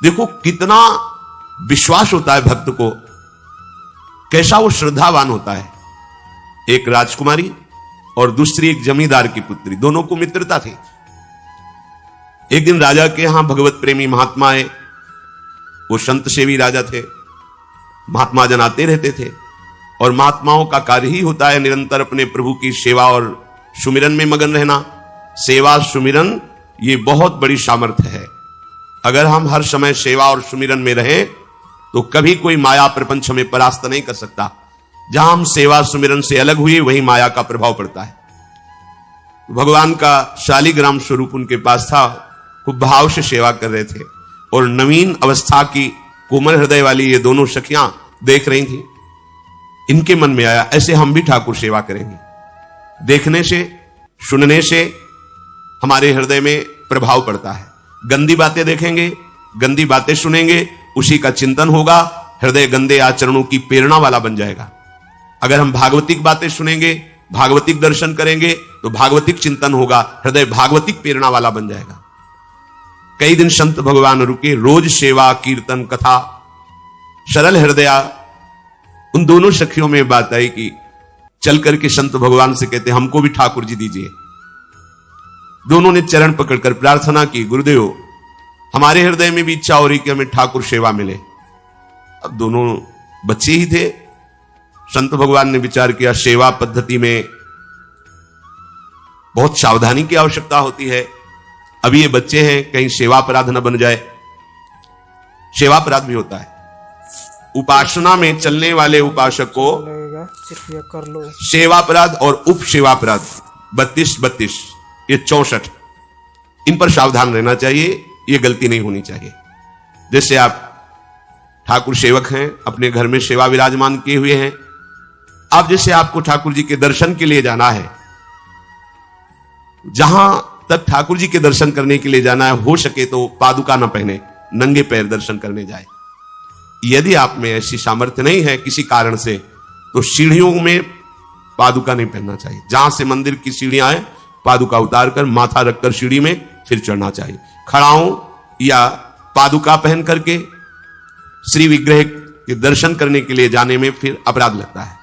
देखो कितना विश्वास होता है भक्त को, कैसा वो श्रद्धावान होता है। एक राजकुमारी और दूसरी एक जमींदार की पुत्री, दोनों को मित्रता थी। एक दिन राजा के यहां भगवत प्रेमी महात्मा आए। वो संत सेवी राजा थे, महात्मा जन आते रहते थे और महात्माओं का कार्य ही होता है निरंतर अपने प्रभु की सेवा और सुमिरन में मगन रहना। सेवा सुमिरन ये बहुत बड़ी सामर्थ्य है। अगर हम हर समय सेवा और सुमिरन में रहें तो कभी कोई माया प्रपंच हमें परास्त नहीं कर सकता। जहां हम सेवा सुमिरन से अलग हुए वहीं माया का प्रभाव पड़ता है। भगवान का शालिग्राम स्वरूप उनके पास था, खूब भाव से सेवा कर रहे थे और नवीन अवस्था की कोमल हृदय वाली ये दोनों सखियां देख रही थी। इनके मन में आया ऐसे हम भी ठाकुर सेवा करेंगे। देखने से सुनने से हमारे हृदय में प्रभाव पड़ता है। गंदी बातें देखेंगे, गंदी बातें सुनेंगे, उसी का चिंतन होगा, हृदय गंदे आचरणों की प्रेरणा वाला बन जाएगा। अगर हम भागवतिक बातें सुनेंगे, भागवतिक दर्शन करेंगे तो भागवतिक चिंतन होगा, हृदय भागवतिक प्रेरणा वाला बन जाएगा। कई दिन संत भगवान रुके, रोज सेवा कीर्तन कथा, सरल हृदया। उन दोनों सखियों में बात आई कि चल करके संत भगवान से कहते हमको भी ठाकुर जी दीजिए। दोनों ने चरण पकड़कर प्रार्थना की, गुरुदेव हमारे हृदय में भी इच्छा हो रही कि हमें ठाकुर सेवा मिले। अब दोनों बच्चे ही थे। संत भगवान ने विचार किया सेवा पद्धति में बहुत सावधानी की आवश्यकता होती है। अभी ये बच्चे हैं, कहीं सेवा अपराध न बन जाए। सेवा अपराध भी होता है। उपासना में चलने वाले उपासक को कर लो। सेवा अपराध और उप सेवा अपराध 32 ये 64, इन पर सावधान रहना चाहिए। ये गलती नहीं होनी चाहिए। जैसे आप ठाकुर सेवक हैं, अपने घर में सेवा विराजमान किए हुए हैं। आप जैसे आपको ठाकुर जी के दर्शन के लिए जाना है, जहां तक ठाकुर जी के दर्शन करने के लिए जाना है, हो सके तो पादुका न पहने, नंगे पैर दर्शन करने जाए। यदि आप में ऐसी सामर्थ्य नहीं है किसी कारण से, तो सीढ़ियों में पादुका नहीं पहनना चाहिए। जहां से मंदिर की सीढ़ियां आए, पादुका उतारकर माथा रखकर सीढ़ी में फिर चढ़ना चाहिए। खड़ाओं या पादुका पहन करके श्री विग्रह के दर्शन करने के लिए जाने में फिर अपराध लगता है।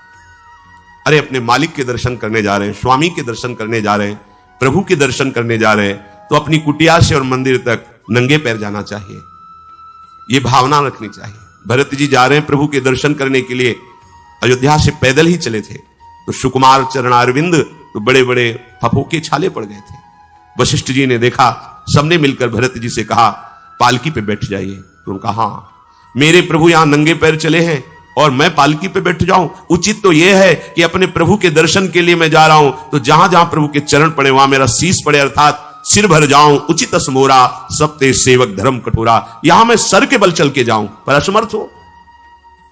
अरे अपने मालिक के दर्शन करने जा रहे हैं, स्वामी के दर्शन करने जा रहे हैं, प्रभु के दर्शन करने जा रहे हैं, तो अपनी कुटिया से और मंदिर तक नंगे पैर जाना चाहिए। यह भावना रखनी चाहिए। भरत जी जा रहे हैं प्रभु के दर्शन करने के लिए, अयोध्या से पैदल ही चले थे, तो सुकुमार चरणारविंद तो बड़े बड़े फफोके छाले पड़ गए थे। वशिष्ठ जी ने देखा, सबने मिलकर भरत जी से कहा पालकी पे बैठ जाइए। तो उनका हाँ, मेरे प्रभु यहां नंगे पैर चले हैं और मैं पालकी पे बैठ जाऊं? उचित तो यह है कि अपने प्रभु के दर्शन के लिए मैं जा रहा हूं, तो जहां जहां प्रभु के चरण पड़े वहां मेरा शीश पड़े, अर्थात सिर भर जाऊं। उचित असमोरा सबते सेवक धर्म कठोरा। यहां मैं सर के बल चल के जाऊं, पर असमर्थ हो।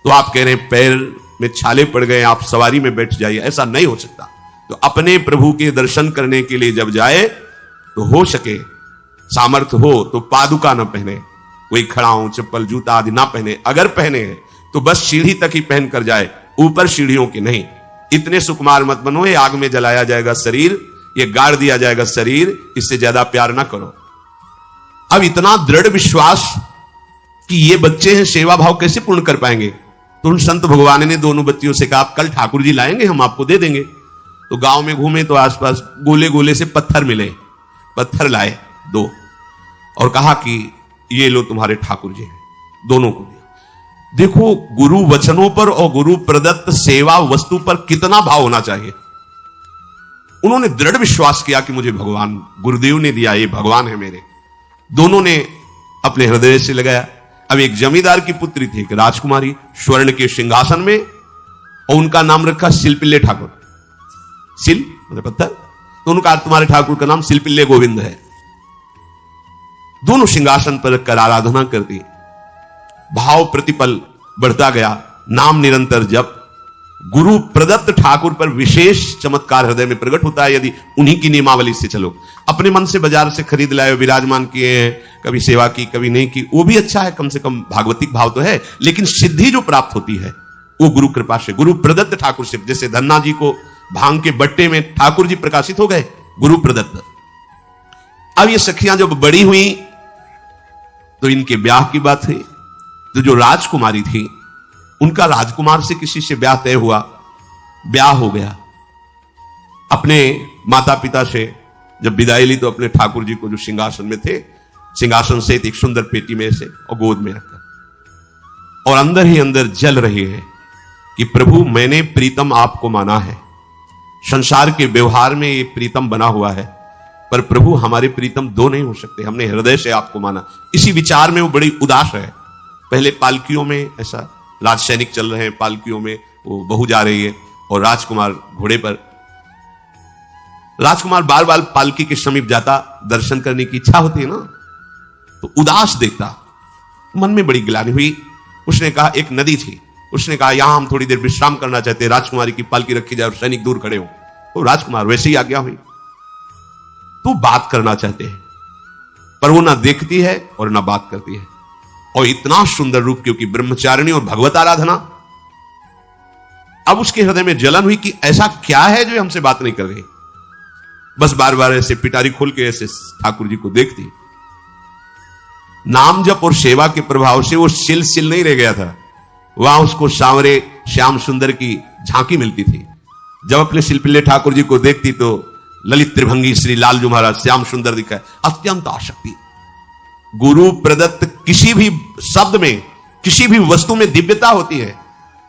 तो आप कह रहे हैं पैर में छाले पड़ गए, आप सवारी में बैठ जाइए, ऐसा नहीं हो सकता। तो अपने प्रभु के दर्शन करने के लिए जब जाए तो हो सके, सामर्थ्य हो तो पादुका न पहने, कोई खड़ाऊं चप्पल जूता आदि ना पहने। अगर पहने हैं तो बस सीढ़ी तक ही पहन कर जाए, ऊपर सीढ़ियों की नहीं। इतने सुकुमार मत बनो, ये आग में जलाया जाएगा शरीर, ये गाड़ दिया जाएगा शरीर, इससे ज्यादा प्यार ना करो। अब इतना दृढ़ विश्वास कि ये बच्चे हैं, सेवा भाव कैसे पूर्ण कर पाएंगे? तो उन संत भगवान ने दोनों बच्चियों से कहा कल ठाकुर जी लाएंगे, हम आपको दे देंगे। तो गांव में घूमे तो आसपास गोले गोले से पत्थर मिले, पत्थर लाए 2 और कहा कि ये लो तुम्हारे ठाकुर जी हैं। दोनों को दिया। देखो गुरु वचनों पर और गुरु प्रदत्त सेवा वस्तु पर कितना भाव होना चाहिए। उन्होंने दृढ़ विश्वास किया कि मुझे भगवान गुरुदेव ने दिया, ये भगवान है मेरे। दोनों ने अपने हृदय से लगाया। अब एक जमींदार की पुत्री थी, एक राजकुमारी, स्वर्ण के सिंहासन में, और उनका नाम रखा शिल्पिल्ले ठाकुर। शिल मतलब पत्थर, तो उनका तुम्हारे ठाकुर का नाम शिल्पिल्ले गोविंद है। दोनों सिंहासन पर रखकर आराधना करती, भाव प्रतिपल बढ़ता गया, नाम निरंतर जप। गुरु प्रदत्त ठाकुर पर विशेष चमत्कार हृदय में प्रकट होता है यदि उन्हीं की नियमावली से चलो। अपने मन से बाजार से खरीद लाए, विराजमान किए हैं, कभी सेवा की कभी नहीं की, वो भी अच्छा है, कम से कम भागवतिक भाव तो है। लेकिन सिद्धि जो प्राप्त होती है वो गुरु कृपा से, गुरु प्रदत्त ठाकुर से। जैसे धन्ना जी को भांग के बट्टे में ठाकुर जी प्रकाशित हो गए, गुरु प्रदत्त। अब ये सखियां जब बड़ी हुई तो इनके ब्याह की बात हुई। तो जो राजकुमारी थी उनका राजकुमार से किसी से ब्याह तय हुआ, ब्याह हो गया। अपने माता पिता से जब विदाई ली तो अपने ठाकुर जी को जो सिंहासन में थे, सिंहासन से एक सुंदर पेटी में से और गोद में रखकर, और अंदर ही अंदर जल रही है कि प्रभु मैंने प्रीतम आपको माना है, संसार के व्यवहार में ये प्रीतम बना हुआ है, पर प्रभु हमारे प्रीतम दो नहीं हो सकते, हमने हृदय से आपको माना। इसी विचार में वो बड़ी उदास है। पहले पालकियों में ऐसा राज सैनिक चल रहे हैं, पालकियों में वो बहू जा रही है और राजकुमार घोड़े पर। राजकुमार बार बार पालकी के समीप जाता, दर्शन करने की इच्छा होती है ना, तो उदास देखता, मन में बड़ी गिलानी हुई। उसने कहा, एक नदी थी, उसने कहा यहां हम थोड़ी देर विश्राम करना चाहते हैं, राजकुमारी की पालकी रखी जाए और सैनिक दूर खड़े हो। तो राजकुमार वैसे ही आज्ञा हुई। तो बात करना चाहते हैं, पर वो ना देखती है और ना बात करती है, और इतना सुंदर रूप, क्योंकि ब्रह्मचारिणी और भगवत आराधना। अब उसके हृदय में जलन हुई कि ऐसा क्या है जो हमसे बात नहीं कर रही। बस बार बार ऐसे पिटारी खोल के ऐसे ठाकुर जी को देखती। नाम जप और सेवा के प्रभाव से वो सिल नहीं रह गया था, वहां उसको सांवरे श्याम सुंदर की झांकी मिलती थी। जब अपने शिल्पिल्ले ठाकुर जी को देखती तो ललित त्रिभंगी श्री लालजू महाराज श्याम सुंदर दिखाए, अत्यंत आसक्ति। गुरु प्रदत्त किसी भी शब्द में, किसी भी वस्तु में दिव्यता होती है,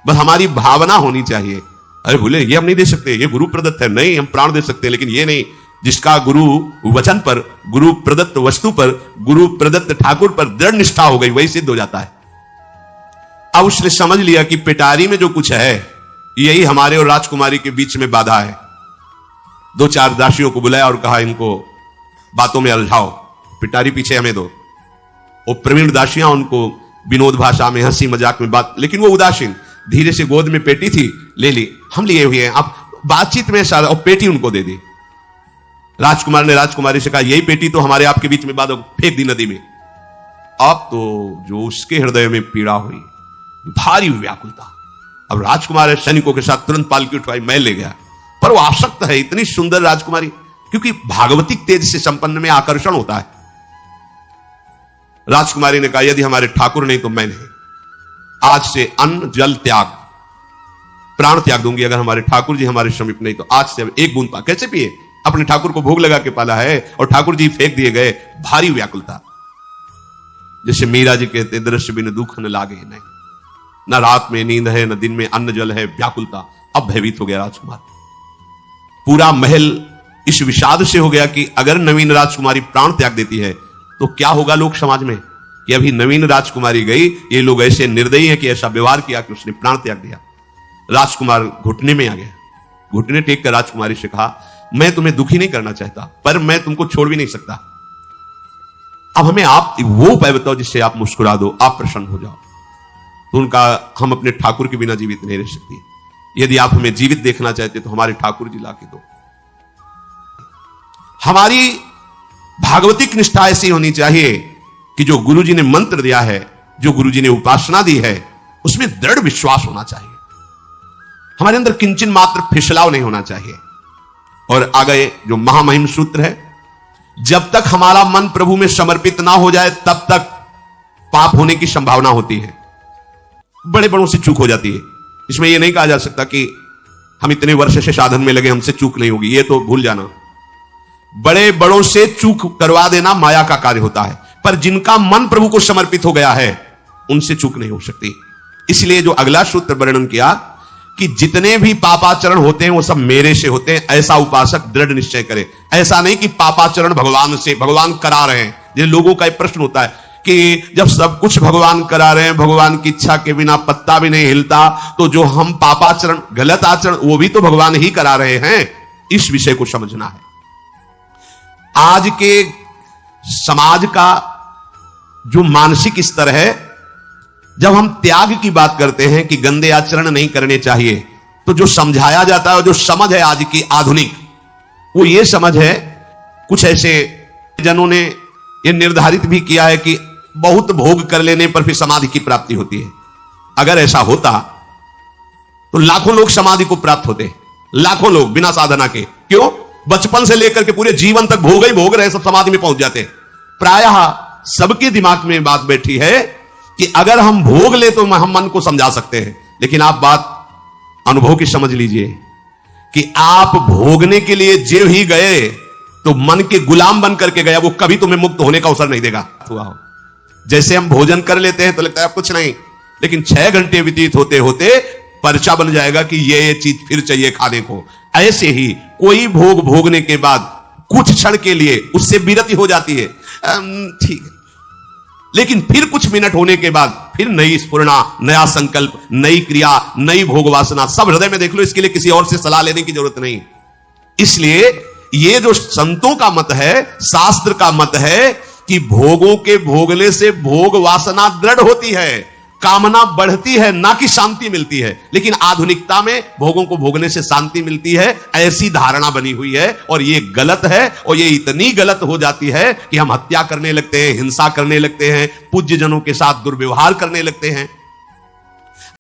बस हमारी भावना होनी चाहिए। अरे बोले ये हम नहीं दे सकते, ये गुरु प्रदत्त है, नहीं हम प्राण दे सकते, लेकिन ये नहीं। जिसका गुरु वचन पर, गुरु प्रदत्त वस्तु पर, गुरु प्रदत्त ठाकुर पर दृढ़ निष्ठा हो गई, वही सिद्ध हो जाता है। अब उसने समझ लिया कि पिटारी में जो कुछ है यही हमारे और राजकुमारी के बीच में बाधा है। दो चार दासियों को बुलाया और कहा इनको बातों में उलझाओ, पिटारी पीछे हमें दो। और प्रवीण दासियां उनको विनोद भाषा में, हंसी मजाक में बात, लेकिन वो उदासीन। धीरे से गोद में पेटी थी, ले ली, हम लिए हुए हैं, आप बातचीत में सारा, और पेटी उनको दे दी। राजकुमार ने राजकुमारी से कहा यही पेटी तो हमारे आपके बीच में बात, फेंक दी नदी में। अब तो जो उसके हृदय में पीड़ा हुई, भारी व्याकुलता। अब राजकुमार सैनिकों के साथ तुरंत पालकी उठवाई, मैं ले गया, पर वो आसक्त है, इतनी सुंदर राजकुमारी, क्योंकि भागवतिक तेज से संपन्न में आकर्षण होता है। राजकुमारी ने कहा यदि हमारे ठाकुर नहीं तो मैं नहीं, आज से अन्न जल त्याग, प्राण त्याग दूंगी अगर हमारे ठाकुर जी हमारे समीप नहीं तो। आज से एक बूंद पा, कैसे पिए, अपने ठाकुर को भोग लगा के पाला है और ठाकुर जी फेंक दिए गए। भारी व्याकुलता, जैसे मीरा जी कहते दृश्य बिन दुख न लागे, नहीं, न रात में नींद है, न दिन में अन्न जल है, व्याकुलता। अब भयभीत हो गया राजकुमार। पूरा महल इस विषाद से हो गया कि अगर नवीन राजकुमारी प्राण त्याग देती है तो क्या होगा लोक समाज में, कि अभी नवीन राजकुमारी गई, ये लोग ऐसे निर्दयी हैं कि ऐसा व्यवहार किया कि उसने प्राण त्याग दिया। राजकुमार घुटने में आ गया, घुटने टेक कर राजकुमारी से कहा मैं तुम्हें दुखी नहीं करना चाहता, पर मैं तुमको छोड़ भी नहीं सकता। अब हमें आप वो उपाय बताओ जिससे आप मुस्कुरा दो, आप प्रसन्न हो जाओ। तो उनका, हम अपने ठाकुर के बिना जीवित नहीं रह सकती, यदि आप हमें जीवित देखना चाहते तो हमारे ठाकुर जी लाके दो। हमारी भागवतिक निष्ठा ऐसी होनी चाहिए कि जो गुरु जी ने मंत्र दिया है, जो गुरु जी ने उपासना दी है, उसमें दृढ़ विश्वास होना चाहिए। हमारे अंदर किंचन मात्र फिसलाव नहीं होना चाहिए। और आगे जो महामहिम सूत्र है, जब तक हमारा मन प्रभु में समर्पित ना हो जाए तब तक पाप होने की संभावना होती है, बड़े बड़ों से चूक हो जाती है। इसमें यह नहीं कहा जा सकता कि हम इतने वर्ष से साधन में लगे, हमसे चूक नहीं होगी, यह तो भूल जाना। बड़े बड़ों से चूक करवा देना माया का कार्य होता है, पर जिनका मन प्रभु को समर्पित हो गया है उनसे चूक नहीं हो सकती। इसलिए जो अगला सूत्र वर्णन किया कि जितने भी पापाचरण होते हैं वो सब मेरे से होते हैं, ऐसा उपासक दृढ़ निश्चय करे। ऐसा नहीं कि पापाचरण भगवान से, भगवान करा रहे हैं। ये लोगों का एक प्रश्न होता है कि जब सब कुछ भगवान करा रहे हैं, भगवान की इच्छा के बिना पत्ता भी नहीं हिलता, तो जो हम पापाचरण, गलत आचरण, वो भी तो भगवान ही करा रहे हैं। इस विषय को समझना है। आज के समाज का जो मानसिक स्तर है, जब हम त्याग की बात करते हैं कि गंदे आचरण नहीं करने चाहिए, तो जो समझाया जाता है, जो समझ है आज की आधुनिक, वो ये समझ है, कुछ ऐसे जनों ने ये निर्धारित भी किया है कि बहुत भोग कर लेने पर फिर समाधि की प्राप्ति होती है। अगर ऐसा होता तो लाखों लोग समाधि को प्राप्त होते, लाखों लोग बिना साधना के। क्यों? बचपन से लेकर के पूरे जीवन तक भोग ही भोग रहे, सब समाधि में पहुंच जाते। प्रायः सबके दिमाग में बात बैठी है कि अगर हम भोग ले तो हम मन को समझा सकते हैं, लेकिन आप बात अनुभव की समझ लीजिए कि आप भोगने के लिए जो ही गए तो मन के गुलाम बन करके गया, वो कभी तुम्हें मुक्त होने का अवसर नहीं देगा। जैसे हम भोजन कर लेते हैं तो लगता है अब कुछ नहीं, लेकिन 6 घंटे व्यतीत होते होते पर्चा बन जाएगा कि ये चीज फिर चाहिए खाने को। ऐसे ही कोई भोग भोगने के बाद कुछ क्षण के लिए उससे विरति हो जाती है, ठीक है, लेकिन फिर कुछ मिनट होने के बाद फिर नई स्फुरणा, नया संकल्प, नई क्रिया, नई भोग वासना सब हृदय में देख लो। इसके लिए किसी और से सलाह लेने की जरूरत नहीं। इसलिए ये जो संतों का मत है, शास्त्र का मत है कि भोगों के भोगने से भोग वासना दृढ़ होती है, कामना बढ़ती है, ना कि शांति मिलती है। लेकिन आधुनिकता में भोगों को भोगने से शांति मिलती है, ऐसी धारणा बनी हुई है, और ये गलत है। और ये इतनी गलत हो जाती है कि हम हत्या करने लगते हैं, हिंसा करने लगते हैं, पूज्य जनों के साथ दुर्व्यवहार करने लगते हैं।